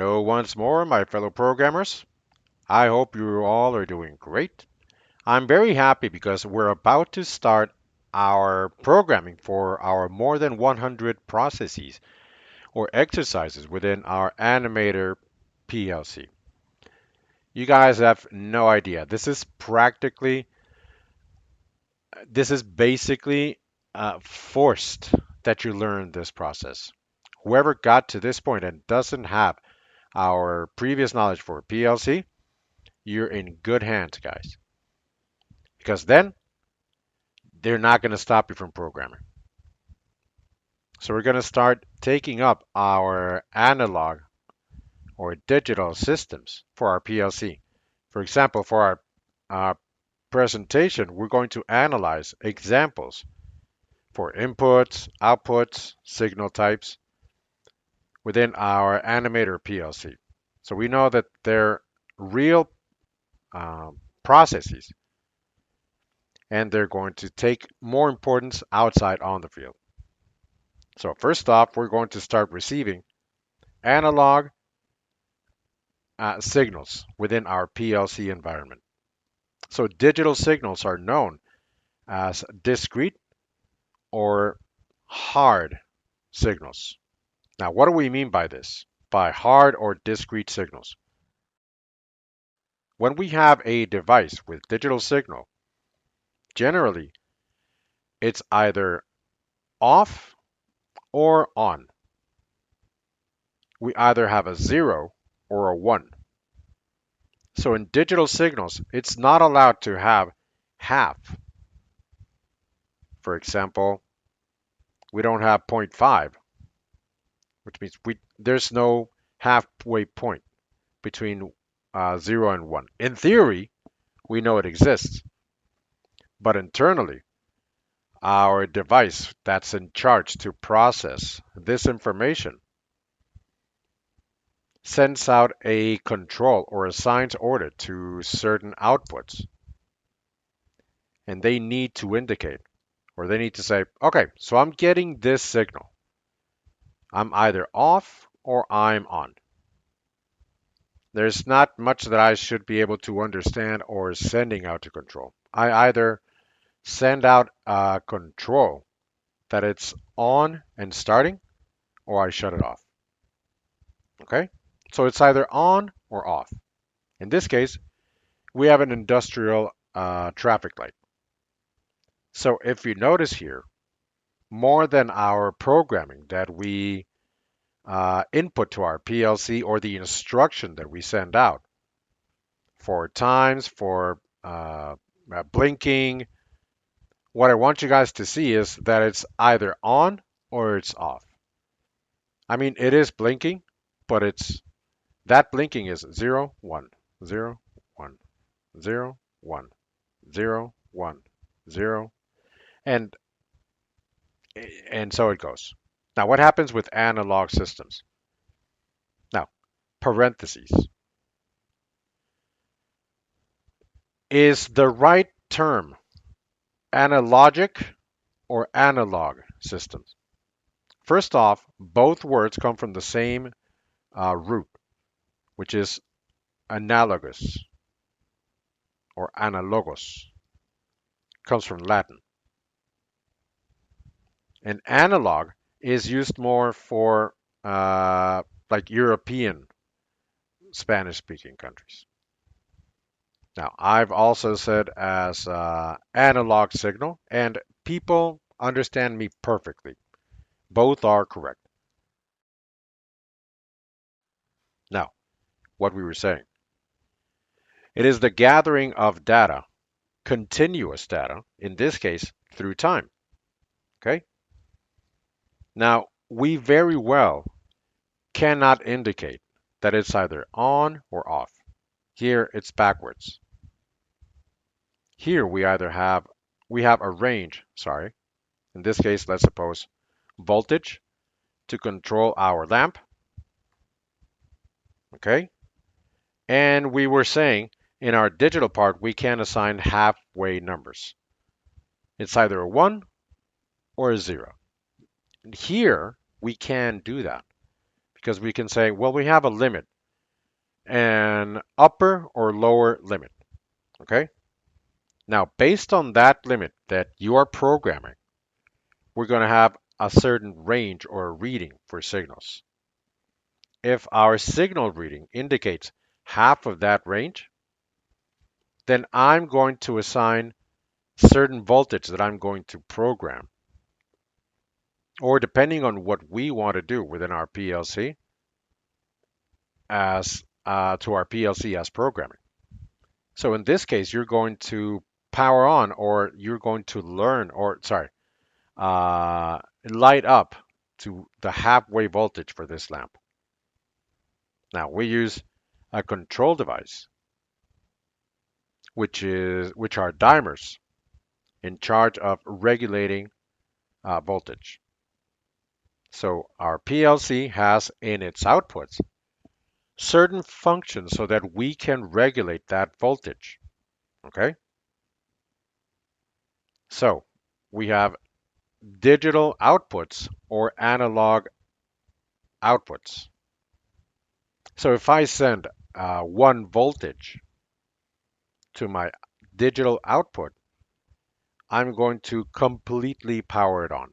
Hello once more, my fellow programmers. I hope you all are doing great. I'm very happy because we're about to start our programming for our more than 100 processes or exercises within our Animator PLC. You guys have no idea. This is basically forced that you learn this process. Whoever got to this point and doesn't have our previous knowledge for PLC, you're in good hands, guys. Because then they're not going to stop you from programming. So we're going to start taking up our analog or digital systems for our PLC. For example, for our presentation, we're going to analyze examples for inputs, outputs, signal types within our Animator PLC. So we know that they're real processes and they're going to take more importance outside on the field. So first off, we're going to start receiving analog signals within our PLC environment. So digital signals are known as discrete or hard signals. Now, what do we mean by this? By hard or discrete signals? When we have a device with digital signal, generally it's either off or on. We either have a 0 or a 1. So in digital signals, it's not allowed to have half. For example, we don't have 0.5, which means there's no halfway point between 0 and 1. In theory, we know it exists, but internally, our device that's in charge to process this information sends out a control or assigns order to certain outputs. And they need to indicate, or they need to say, okay, so I'm getting this signal. I'm either off or I'm on. There's not much that I should be able to understand or sending out to control. I either send out a control that it's on and starting, or I shut it off. Okay? So it's either on or off. In this case, we have an industrial traffic light. So if you notice here, more than our programming that we input to our PLC or the instruction that we send out for times, for blinking, what I want you guys to see is that it's either on or it's off. I mean, it is blinking, but that blinking is 0, 1, 0, 1, 0, 1, 0, 1, 0, and so it goes. Now, what happens with analog systems? Now, parentheses. Is the right term analogic or analog systems? First off, both words come from the same root, which is analogous or analogos. Comes from Latin. And analog is used more for like European Spanish-speaking countries. Now, I've also said as analog signal, and people understand me perfectly. Both are correct. Now, what we were saying. It is the gathering of data, continuous data, in this case, through time. Okay? Now, we very well cannot indicate that it's either on or off. Here, it's backwards. Here, we have a range, sorry. In this case, let's suppose voltage to control our lamp. Okay? And we were saying in our digital part, we can assign halfway numbers. It's either a 1 or a 0. And here, we can do that because we can say, well, we have a limit an upper or lower limit. Okay? Now, based on that limit that you are programming, we're going to have a certain range or reading for signals. If our signal reading indicates half of that range, then I'm going to assign certain voltage that I'm going to program. Or depending on what we want to do within our PLC as to our PLC as programming. So in this case, you're going to power on, or you're going to learn, or sorry, light up to the halfway voltage for this lamp. Now we use a control device, which are dimers in charge of regulating voltage. So our PLC has in its outputs certain functions so that we can regulate that voltage. Okay? So we have digital outputs or analog outputs. So if I send one voltage to my digital output, I'm going to completely power it on.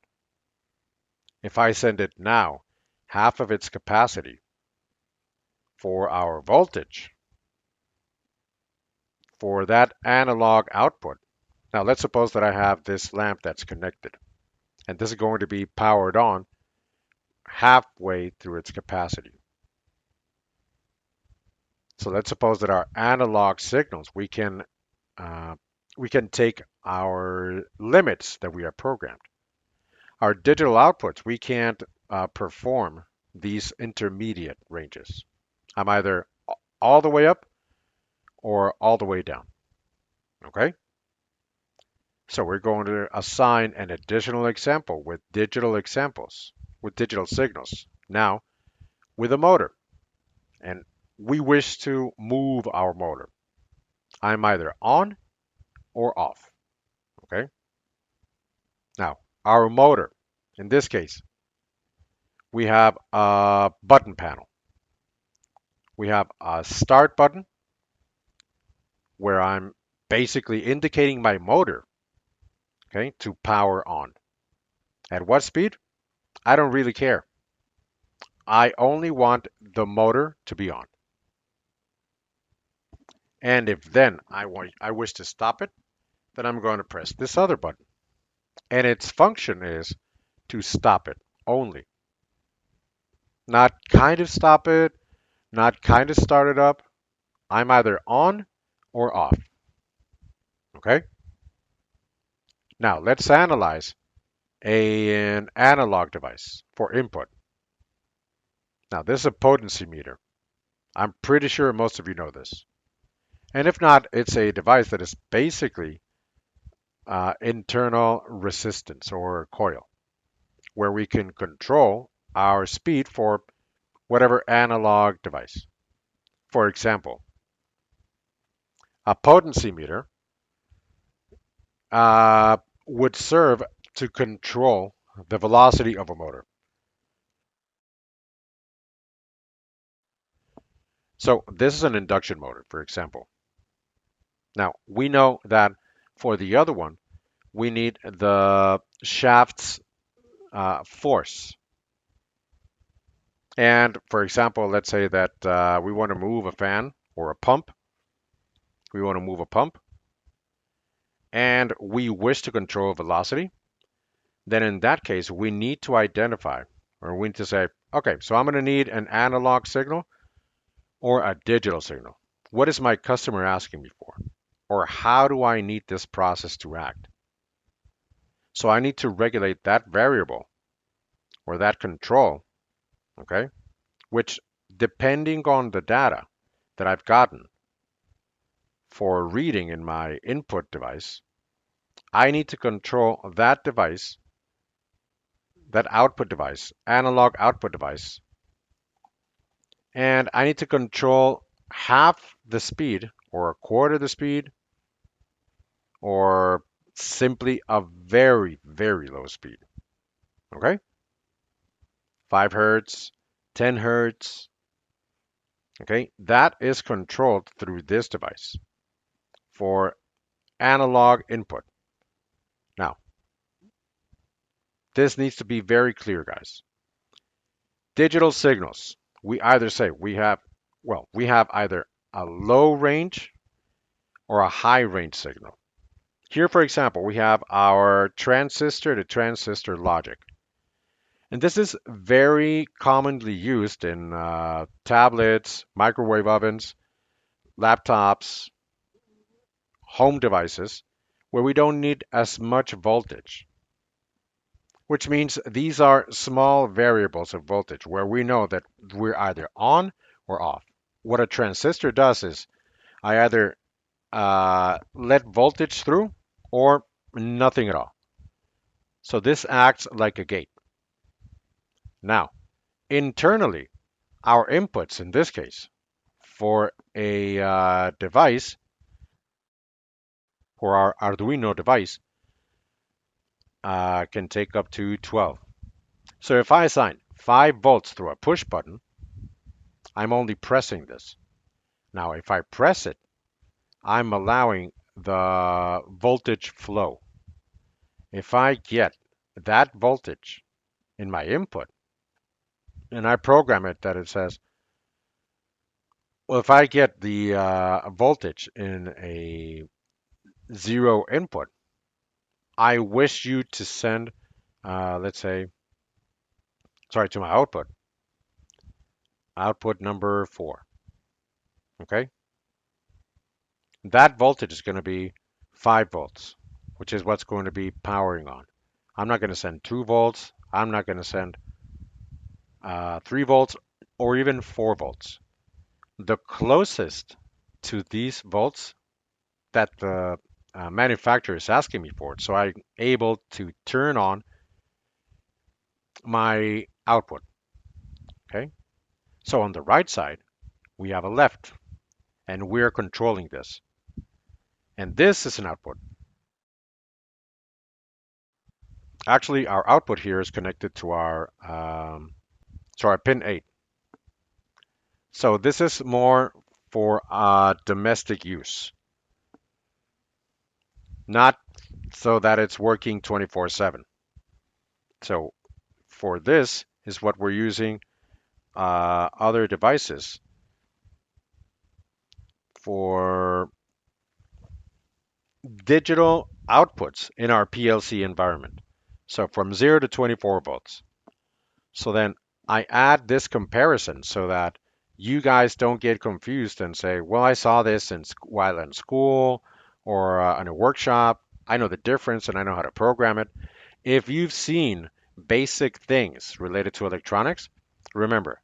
If I send it now, half of its capacity for our voltage for that analog output. Now let's suppose that I have this lamp that's connected, and this is going to be powered on halfway through its capacity. So let's suppose that our analog signals, we can take our limits that we have programmed. Our digital outputs, we can't perform these intermediate ranges. I'm either all the way up or all the way down. Okay? So we're going to assign an additional example with digital examples, with digital signals. Now, with a motor, and we wish to move our motor. I'm either on or off. Okay? Now, our motor, in this case, we have a button panel. We have a start button where I'm basically indicating my motor, okay, to power on. At what speed? I don't really care. I only want the motor to be on. And if then I wish to stop it, then I'm going to press this other button. And its function is to stop it only. Not kind of stop it, not kind of start it up. I'm either on or off. Okay? Now let's analyze an analog device for input. Now this is a potency meter. I'm pretty sure most of you know this. And if not, it's a device that is basically internal resistance or coil, where we can control our speed for whatever analog device. For example, a potency meter would serve to control the velocity of a motor. So this is an induction motor, for example. Now, we know that for the other one, we need the shaft's force. And for example, let's say that we want to move a fan or a pump. We want to move a pump and we wish to control velocity. Then in that case, we need to identify, or we need to say, okay, so I'm going to need an analog signal or a digital signal. What is my customer asking me for? Or how do I need this process to act? So I need to regulate that variable or that control, okay, which depending on the data that I've gotten for reading in my input device, I need to control that device, that output device, analog output device, and I need to control half the speed or a quarter the speed or simply a very, very low speed. Okay? 5 hertz, 10 hertz, Okay, that is controlled through this device for analog input. Now, this needs to be very clear, guys. Digital signals, we either say we have either a low range or a high range signal. Here, for example, we have our transistor to transistor logic. And this is very commonly used in tablets, microwave ovens, laptops, home devices, where we don't need as much voltage, which means these are small variables of voltage where we know that we're either on or off. What a transistor does is I either let voltage through or nothing at all. So this acts like a gate. Now, internally, our inputs in this case for a device, for our Arduino device, can take up to 12. So if I assign 5 volts through a push button, I'm only pressing this. Now, if I press it, I'm allowing the voltage flow. If I get that voltage in my input and I program it that it says, well, if I get the voltage in a zero input, I wish you to send, let's say, sorry, to my output number 4. Okay, that voltage is going to be 5 volts, which is what's going to be powering on. I'm not going to send 2 volts. I'm not going to send 3 volts or even 4 volts. The closest to these volts that the manufacturer is asking me for. So I'm able to turn on my output. Okay. So on the right side, we have a left, and we're controlling this. And this is an output. Actually, our output here is connected to our pin 8. So this is more for domestic use, not so that it's working 24/7. So for this is what we're using other devices for digital outputs in our PLC environment. So from 0 to 24 volts. So then I add this comparison so that you guys don't get confused and say, well, I saw this while in school or in a workshop. I know the difference and I know how to program it. If you've seen basic things related to electronics, remember,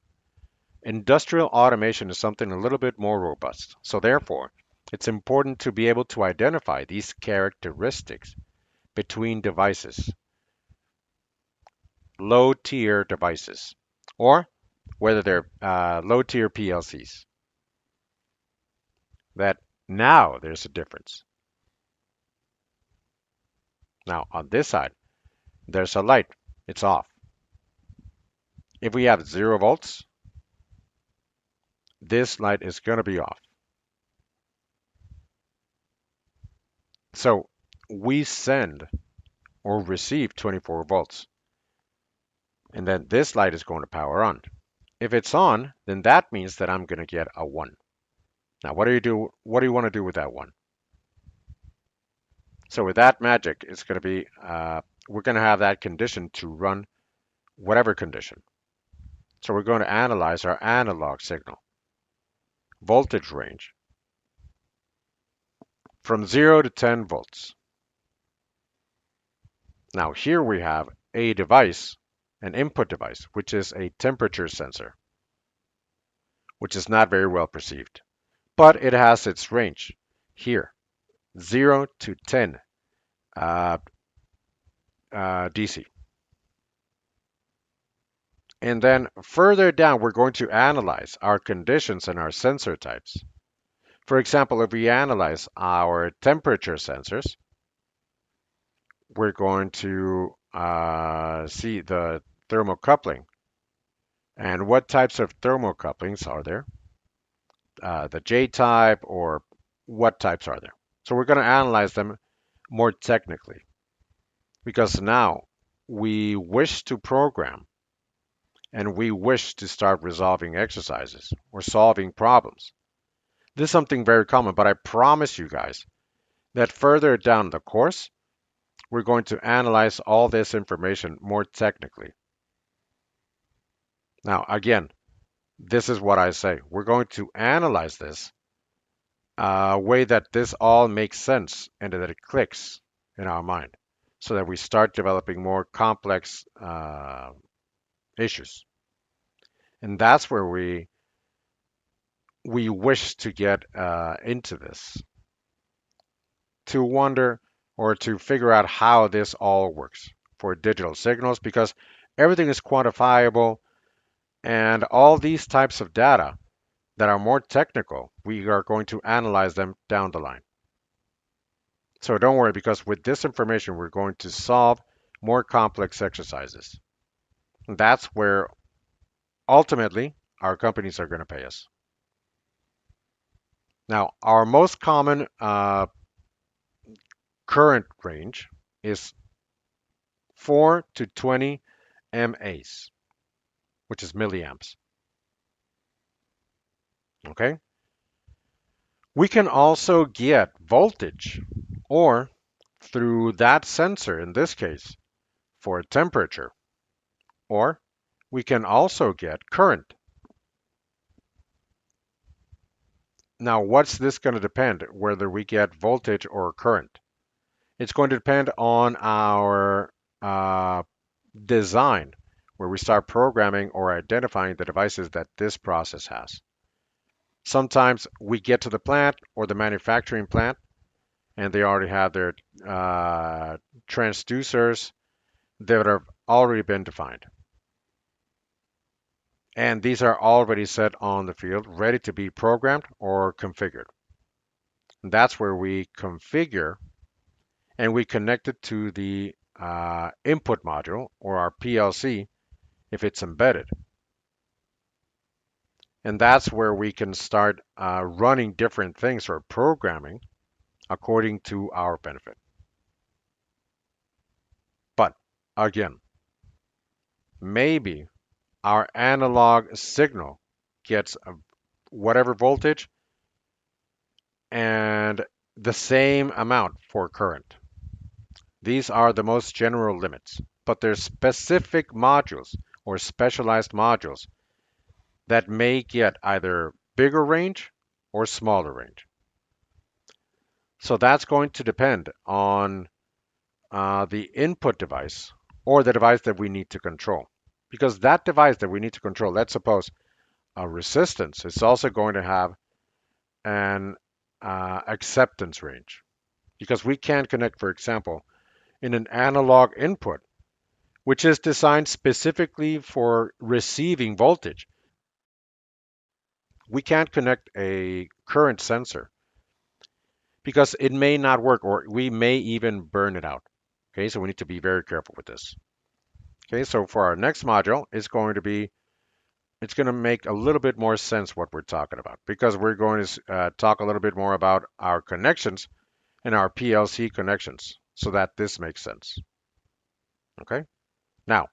industrial automation is something a little bit more robust. So therefore, it's important to be able to identify these characteristics between devices, low tier devices, or whether they're low tier PLCs. That now there's a difference. Now on this side, there's a light, it's off. If we have 0 volts, this light is going to be off. So we send or receive 24 volts, and then this light is going to power on. If it's on, then that means that I'm going to get a 1. Now, what do you do? What do you want to do with that 1? So with that magic, it's going to be, we're going to have that condition to run whatever condition. So we're going to analyze our analog signal, voltage range, from 0 to 10 volts. Now here we have a device, an input device, which is a temperature sensor, which is not very well perceived, but it has its range here, 0 to 10 DC. And then further down, we're going to analyze our conditions and our sensor types. For example, if we analyze our temperature sensors, we're going to see the thermocoupling. And what types of thermocouplings are there? the J type, or what types are there. So we're going to analyze them more technically because now we wish to program and we wish to start resolving exercises or solving problems. This is something very common, but I promise you guys that further down the course, we're going to analyze all this information more technically. Now, again, this is what I say. We're going to analyze this a way that this all makes sense and that it clicks in our mind so that we start developing more complex issues. And that's where we wish to get into this, to wonder or to figure out how this all works for digital signals, because everything is quantifiable and all these types of data that are more technical, we are going to analyze them down the line. So don't worry, because with this information, we're going to solve more complex exercises. And that's where ultimately our companies are going to pay us. Now, our most common current range is 4 to 20 MAs, which is milliamps. Okay? We can also get voltage, or through that sensor in this case, for temperature, or we can also get current. Now, what's this going to depend, whether we get voltage or current? It's going to depend on our design, where we start programming or identifying the devices that this process has. Sometimes we get to the plant or the manufacturing plant, and they already have their transducers that have already been defined. And these are already set on the field, ready to be programmed or configured. And that's where we configure and we connect it to the input module or our PLC if it's embedded. And that's where we can start running different things or programming according to our benefit. But again, maybe our analog signal gets whatever voltage and the same amount for current. These are the most general limits, but there's specific modules or specialized modules that may get either bigger range or smaller range. So that's going to depend on the input device or the device that we need to control. Because that device that we need to control, let's suppose a resistance, is also going to have an acceptance range. Because we can connect, for example, in an analog input, which is designed specifically for receiving voltage. We can't connect a current sensor because it may not work or we may even burn it out. Okay, so we need to be very careful with this. Okay, so for our next module, it's going to make a little bit more sense what we're talking about because we're going to talk a little bit more about our connections and our PLC connections so that this makes sense. Okay, now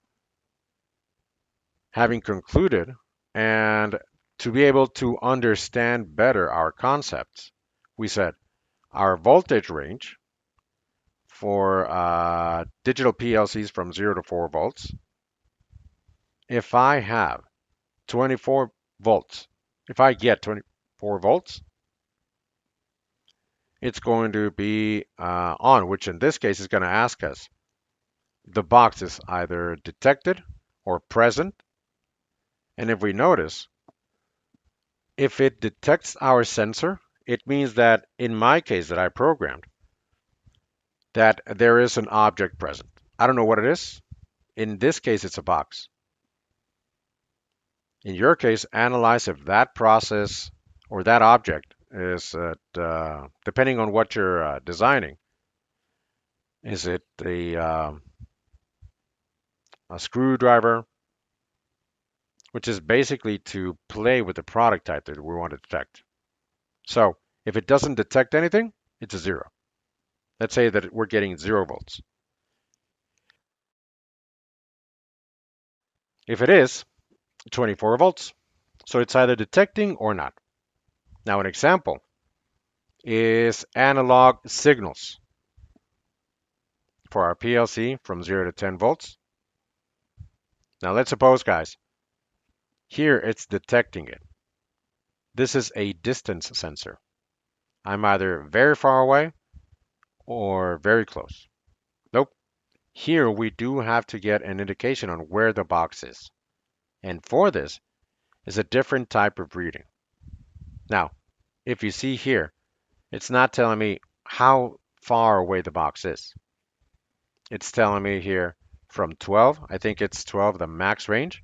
having concluded and to be able to understand better our concepts, we said our voltage range for digital PLCs from 0 to 4 volts. If I have 24 volts, if I get 24 volts, it's going to be on, which in this case is going to ask us the box is either detected or present. And if we notice, if it detects our sensor, it means that in my case that I programmed, that there is an object present. I don't know what it is. In this case, it's a box. In your case, analyze if that process or that object is, depending on what you're designing, is it a screwdriver, which is basically to play with the product type that we want to detect. So if it doesn't detect anything, it's a zero. Let's say that we're getting 0 volts. If it is, 24 volts. So it's either detecting or not. Now an example is analog signals for our PLC from 0 to 10 volts. Now let's suppose, guys, here it's detecting it. This is a distance sensor. I'm either very far away or very close. Nope. Here we do have to get an indication on where the box is. And for this is a different type of reading. Now, if you see here, it's not telling me how far away the box is. It's telling me here from 12, I think it's 12, the max range,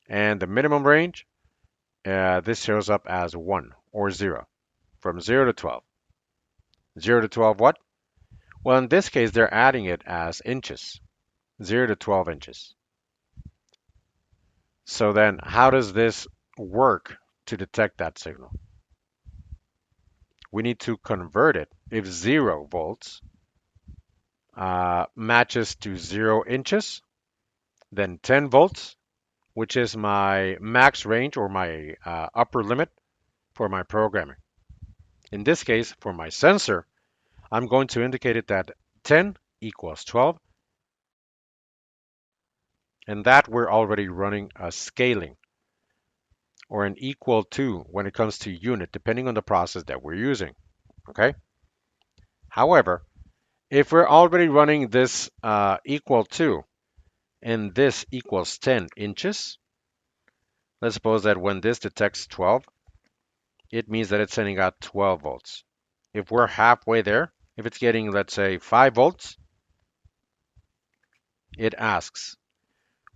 and the minimum range, this shows up as 1 or 0, from 0 to 12. 0 to 12 what? Well, in this case, they're adding it as inches, 0 to 12 inches. So then how does this work to detect that signal? We need to convert it. If 0 volts matches to 0 inches, then 10 volts, which is my max range or my upper limit for my programming. In this case, for my sensor, I'm going to indicate it that 10 equals 12, and that we're already running a scaling or an equal to when it comes to unit, depending on the process that we're using. Okay. However, if we're already running this equal to and this equals 10 inches, let's suppose that when this detects 12, it means that it's sending out 12 volts. If we're halfway there, if it's getting, let's say, 5 volts, it asks,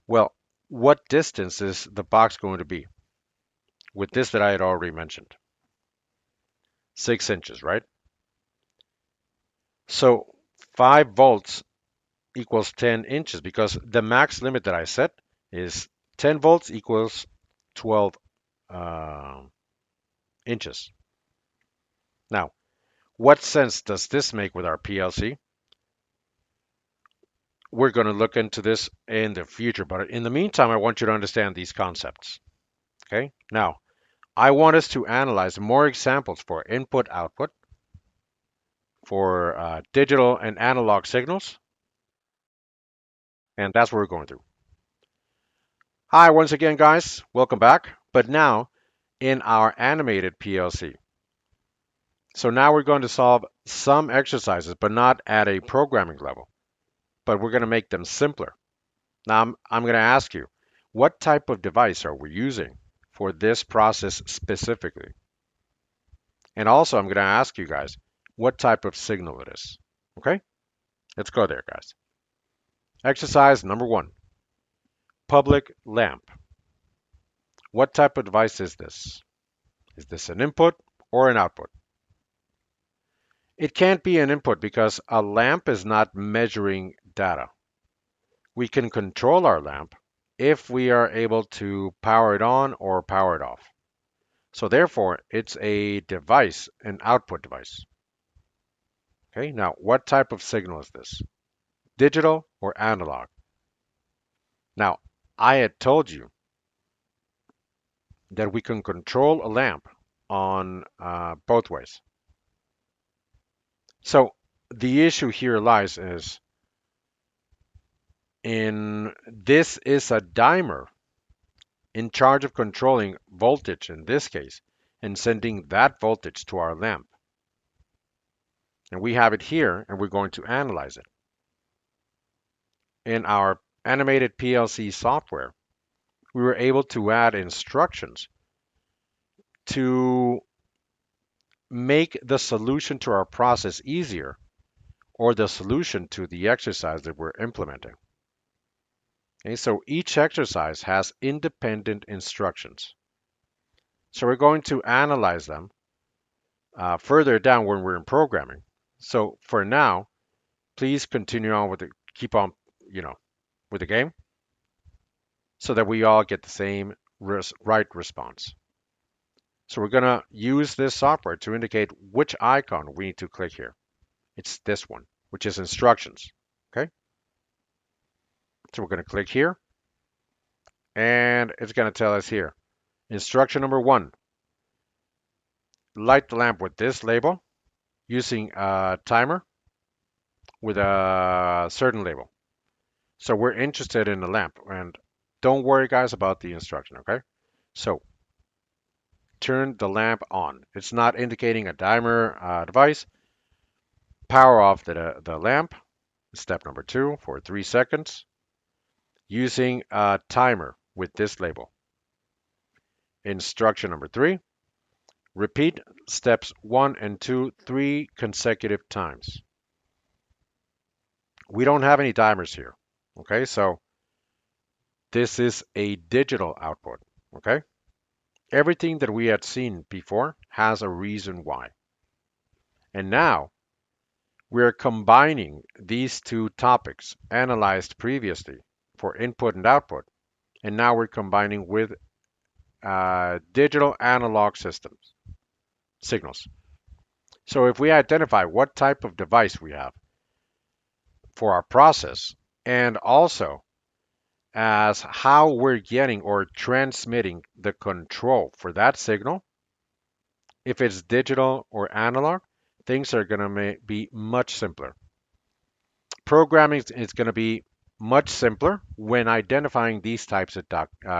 well, what distance is the box going to be with this that I had already mentioned? 6 inches, right? So 5 volts equals 10 inches because the max limit that I set is 10 volts equals 12 uh, inches. Now, what sense does this make with our PLC? We're going to look into this in the future, but in the meantime, I want you to understand these concepts. Okay, now I want us to analyze more examples for input output, for digital and analog signals, and that's what we're going through. Hi, once again, guys, welcome back. But now in our animated PLC. So now we're going to solve some exercises, but not at a programming level, but we're going to make them simpler. Now I'm going to ask you, what type of device are we using for this process specifically? And also I'm going to ask you guys what type of signal it is. Okay, let's go there, guys. Exercise number 1, public lamp. What type of device is this? Is this an input or an output? It can't be an input because a lamp is not measuring data. We can control our lamp if we are able to power it on or power it off. So therefore, it's a device, an output device. Okay, now what type of signal is this? Digital or analog? Now, I had told you that we can control a lamp on both ways. So the issue here lies is in this is a dimer in charge of controlling voltage in this case and sending that voltage to our lamp. And we have it here and we're going to analyze it. In our animated PLC software, we were able to add instructions to make the solution to our process easier or the solution to the exercise that we're implementing. Okay, so each exercise has independent instructions. So we're going to analyze them further down when we're in programming. So for now, please continue on with the keep on, with the game so that we all get the same right response. So we're going to use this software to indicate which icon we need to click here. It's this one, which is instructions. Okay. So we're going to click here and it's going to tell us here. Instruction number 1, light the lamp with this label using a timer with a certain label. So we're interested in the lamp, and don't worry guys about the instruction, okay? So turn the lamp on. It's not indicating a timer device. Power off the lamp, step number 2 for 3 seconds using a timer with this label. Instruction number 3, repeat steps 1 and 2 3 consecutive times. We don't have any timers here, okay? So this is a digital output, okay? Everything that we had seen before has a reason why. And now we're combining these two topics analyzed previously for input and output, and now we're combining with digital analog systems, signals. So if we identify what type of device we have for our process, and also as how we're getting or transmitting the control for that signal, if it's digital or analog, things are going to be much simpler. Programming is going to be much simpler when identifying these types of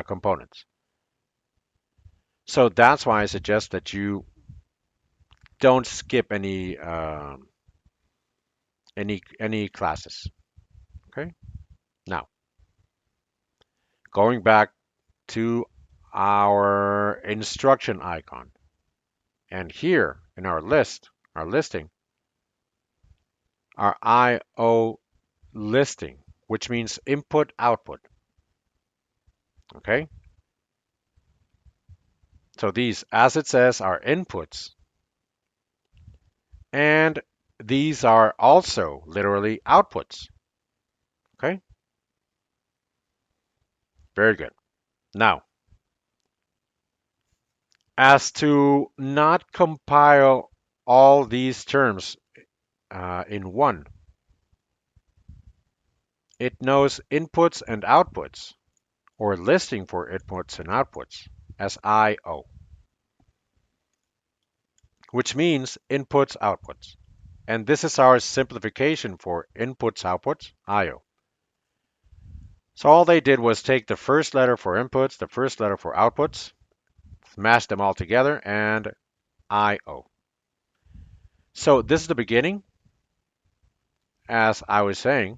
components. So that's why I suggest that you don't skip any classes. Okay. Now, going back to our instruction icon, and here in our listing, our IO listing, which means input output. Okay. So these, as it says, are inputs, and these are also literally outputs. Okay. Very good. Now, as to not compile all these terms in one, it knows inputs and outputs, or listing for inputs and outputs, as IO, which means inputs, outputs. And this is our simplification for inputs, outputs, IO. So all they did was take the first letter for inputs, the first letter for outputs, smash them all together, and IO. So this is the beginning, as I was saying,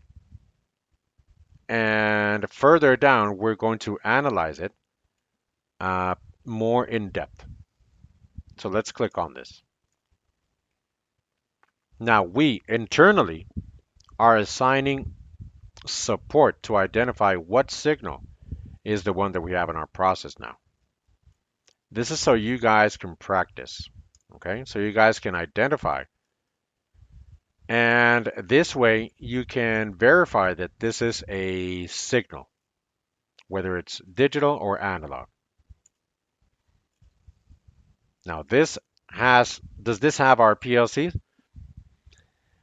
and further down, we're going to analyze it more in depth. So let's click on this. Now we internally are assigning support to identify what signal is the one that we have in our process now. This is so you guys can practice, okay? So you guys can identify. And this way you can verify that this is a signal, whether it's digital or analog. Now does this have our PLC?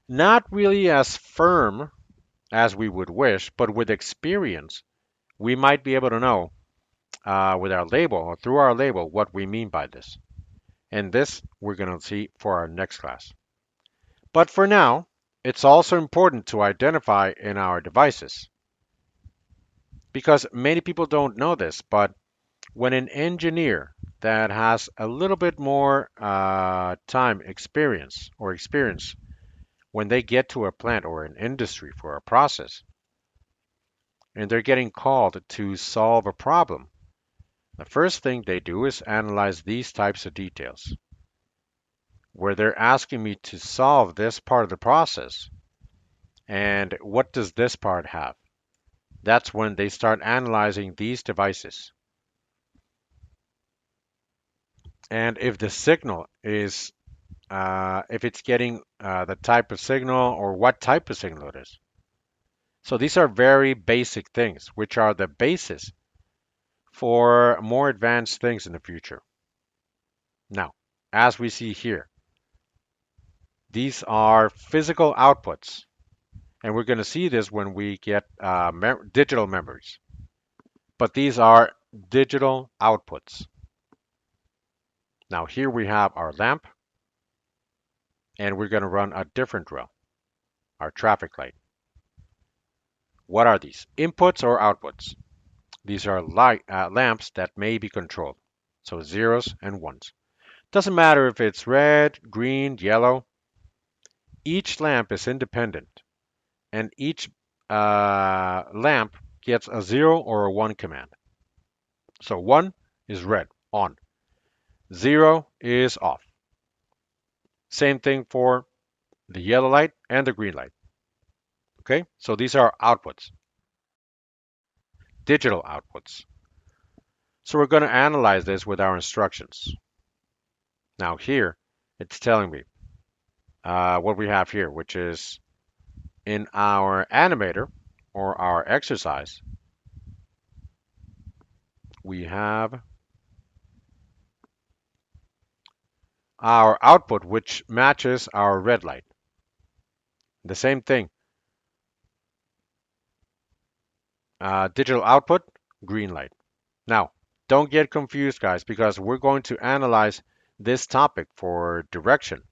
Not really as firm as we would wish, but with experience, we might be able to know with our label or through our label what we mean by this. And this we're going to see for our next class. But for now, it's also important to identify in our devices, because many people don't know this, but when an engineer that has a little bit more time experience, when they get to a plant or an industry for a process, and they're getting called to solve a problem, the first thing they do is analyze these types of details, where they're asking me to solve this part of the process. And what does this part have? That's when they start analyzing these devices. And if the signal is, if it's getting the type of signal or what type of signal it is. So these are very basic things, which are the basis for more advanced things in the future. Now, as we see here, these are physical outputs, and we're going to see this when we get digital memories. But these are digital outputs. Now here we have our lamp, and we're going to run a different drill, our traffic light. What are these? Inputs or outputs? These are lamps that may be controlled. So zeros and ones. Doesn't matter if it's red, green, yellow. Each lamp is independent, and each lamp gets a 0 or a 1 command. So 1 is red, on. 0 is off. Same thing for the yellow light and the green light. Okay, so these are outputs, digital outputs. So we're going to analyze this with our instructions. Now here, it's telling me what we have here, which is in our animator or our exercise, we have our output, which matches our red light. The same thing, digital output, green light. Now, don't get confused, guys, because we're going to analyze this topic for direction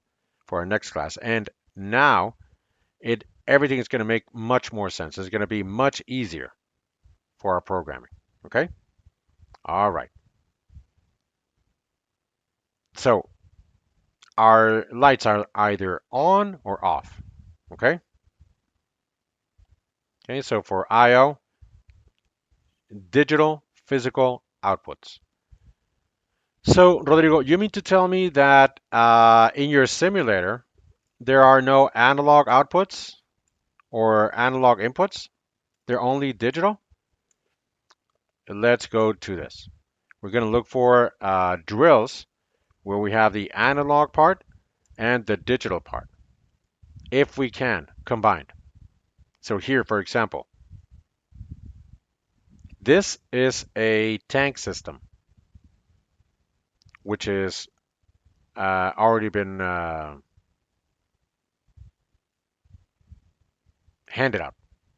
for our next class. And now everything is going to make much more sense. It's going to be much easier for our programming. Okay? All right. So our lights are either on or off. Okay? Okay, so for IO, digital physical outputs. So, Rodrigo, you mean to tell me that in your simulator, there are no analog outputs or analog inputs? They're only digital? Let's go to this. We're going to look for drills where we have the analog part and the digital part, if we can, combined. So here, for example, this is a tank system, which is already been handed out.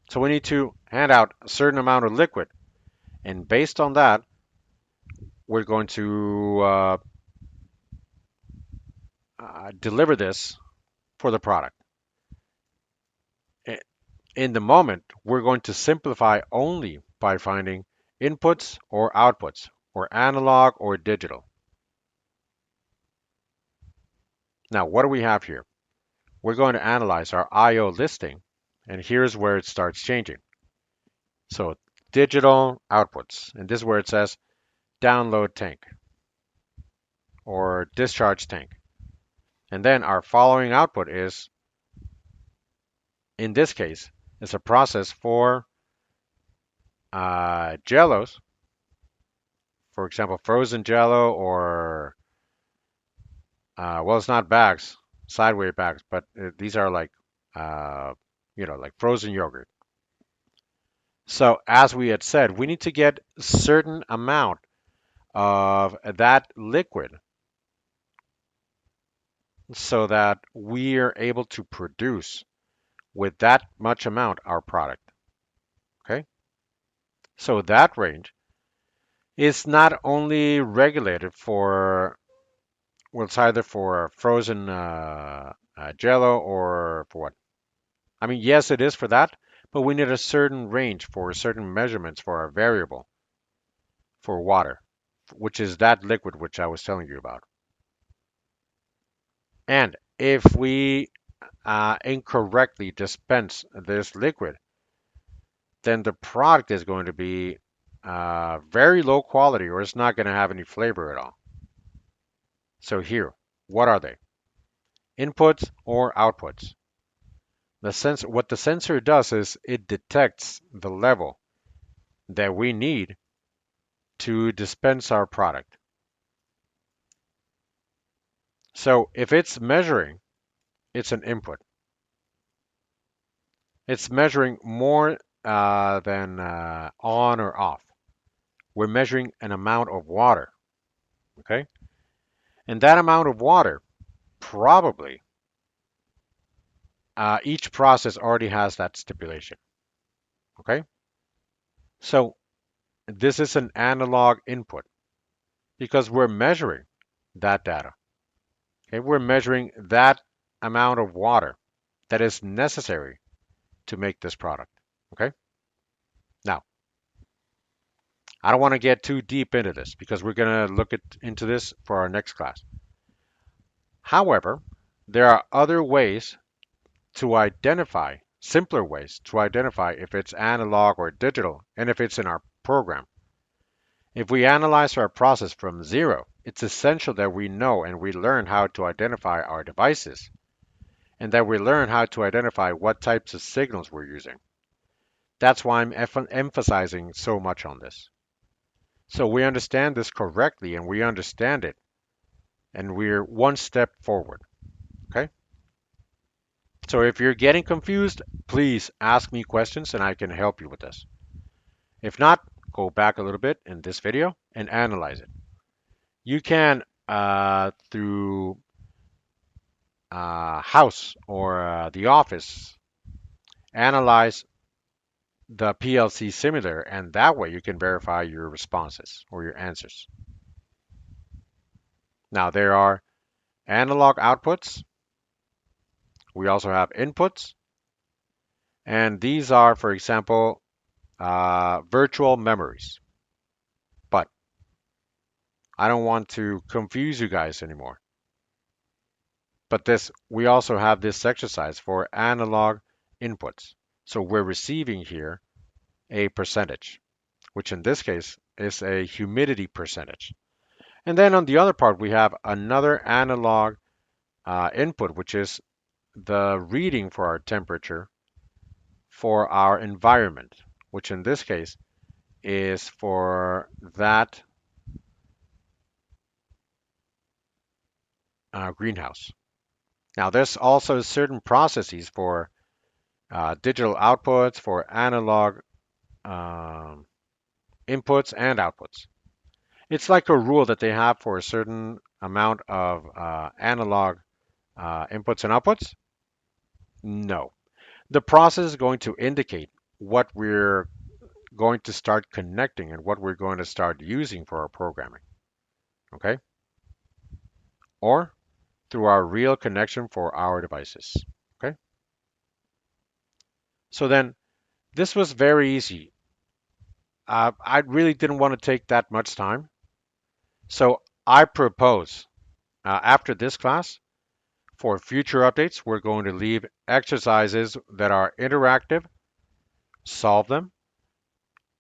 So we need to hand out a certain amount of liquid, and based on that, we're going to deliver this for the product. In the moment, we're going to simplify only by finding inputs or outputs, or analog or digital. Now, what do we have here? We're going to analyze our I/O listing, and here's where it starts changing. So digital outputs, and this is where it says download tank or discharge tank. And then our following output is, in this case, is a process for jellos, for example, frozen jello or, well, it's not bags, sideway bags, but these are like, like frozen yogurt. So as we had said, we need to get a certain amount of that liquid so that we are able to produce with that much amount our product. Okay? So that range is not only regulated for, well, it's either for frozen jello or for what? I mean, yes, it is for that, but we need a certain range for certain measurements for our variable for water, which is that liquid which I was telling you about. And if we incorrectly dispense this liquid, then the product is going to be very low quality or it's not going to have any flavor at all. So here, what are they? Inputs or outputs? What the sensor does is it detects the level that we need to dispense our product. So if it's measuring, it's an input. It's measuring more than on or off. We're measuring an amount of water, okay? And that amount of water, probably, each process already has that stipulation. Okay? So this is an analog input because we're measuring that data. Okay? We're measuring that amount of water that is necessary to make this product. Okay? Now, I don't want to get too deep into this because we're going to look into this for our next class. However, there are other ways to identify, simpler ways to identify if it's analog or digital and if it's in our program. If we analyze our process from zero, it's essential that we know and we learn how to identify our devices and that we learn how to identify what types of signals we're using. That's why I'm emphasizing so much on this. So we understand this correctly and we understand it and we're one step forward. Okay? So if you're getting confused, please ask me questions and I can help you with this. If not, go back a little bit in this video and analyze it. You can, through House or the Office, analyze the PLC simulator, and that way you can verify your responses or your answers. Now, there are analog outputs. We also have inputs, and these are, for example, virtual memories. But I don't want to confuse you guys anymore. But we also have this exercise for analog inputs. So we're receiving here a percentage, which in this case is a humidity percentage. And then on the other part, we have another analog input, which is the reading for our temperature for our environment, which in this case is for that greenhouse. Now, there's also certain processes for digital outputs, for analog um, inputs and outputs. It's like a rule that they have for a certain amount of analog inputs and outputs. No. The process is going to indicate what we're going to start connecting and what we're going to start using for our programming. Okay? Or through our real connection for our devices. Okay? So then, this was very easy. I really didn't want to take that much time. So I propose after this class, for future updates, we're going to leave exercises that are interactive, solve them,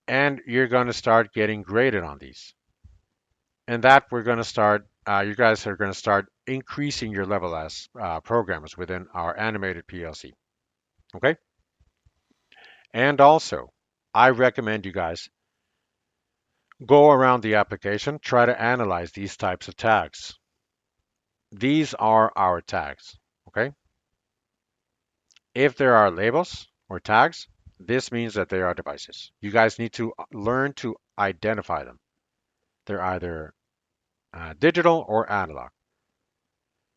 and you're going to start getting graded on these. And that we're going to start, you guys are going to start increasing your level as programmers within our animated PLC. Okay? And also, I recommend you guys go around the application, try to analyze these types of tags. These are our tags. Okay? If there are labels or tags, this means that they are devices. You guys need to learn to identify them. They're either digital or analog.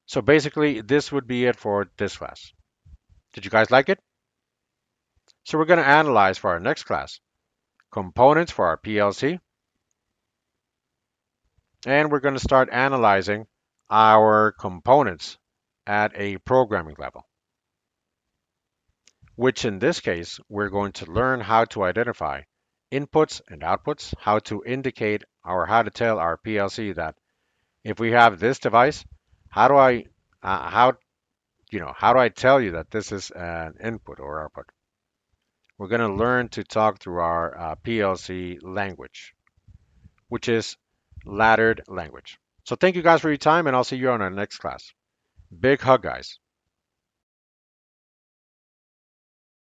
So basically, this would be it for this class. Did you guys like it? So we're going to analyze for our next class components for our PLC, and we're going to start analyzing our components at a programming level, which in this case, we're going to learn how to identify inputs and outputs, how to indicate or how to tell our PLC that if we have this device, how do I how do I tell you that this is an input or output? We're going to learn to talk through our PLC language, which is laddered language. So thank you guys for your time, and I'll see you on our next class. Big hug, guys.